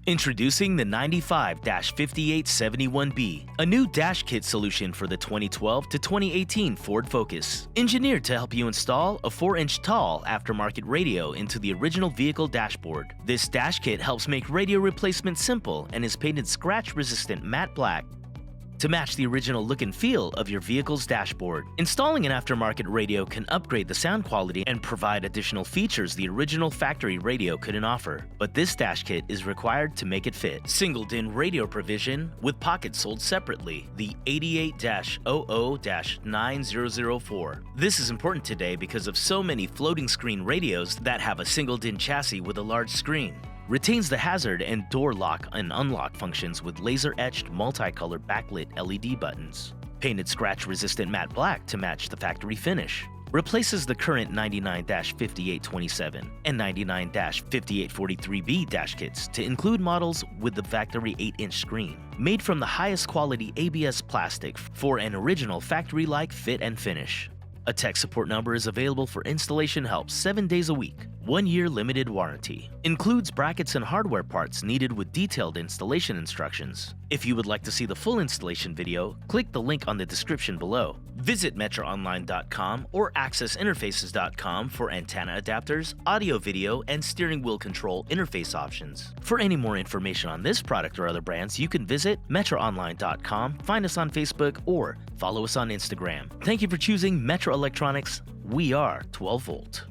Introducing the 95-5871B, a new dash kit solution for the 2012 to 2018 Ford Focus. Engineered to help you install a 4-inch tall aftermarket radio into the original vehicle dashboard. This dash kit helps make radio replacement simple and is painted scratch-resistant matte black to match the original look and feel of your vehicle's dashboard. Installing an aftermarket radio can upgrade the sound quality and provide additional features the original factory radio couldn't offer, but this dash kit is required to make it fit. Single DIN radio provision with pockets sold separately, the 88-00-9004. This is important today because of so many floating screen radios that have a single DIN chassis with a large screen. Retains the hazard and door lock and unlock functions with laser-etched multicolored backlit LED buttons. Painted scratch-resistant matte black to match the factory finish. Replaces the current 99-5827 and 99-5843B dash kits to include models with the factory 8-inch screen. Made from the highest quality ABS plastic for an original factory-like fit and finish. A tech support number is available for installation help 7 days a week. 1-year limited warranty. Includes brackets and hardware parts needed with detailed installation instructions. If you would like to see the full installation video, click the link on the description below. Visit metraonline.com or accessinterfaces.com for antenna adapters, audio video, and steering wheel control interface options. For any more information on this product or other brands, you can visit metraonline.com, find us on Facebook, or follow us on Instagram. Thank you for choosing Metra Electronics. We are 12 volt.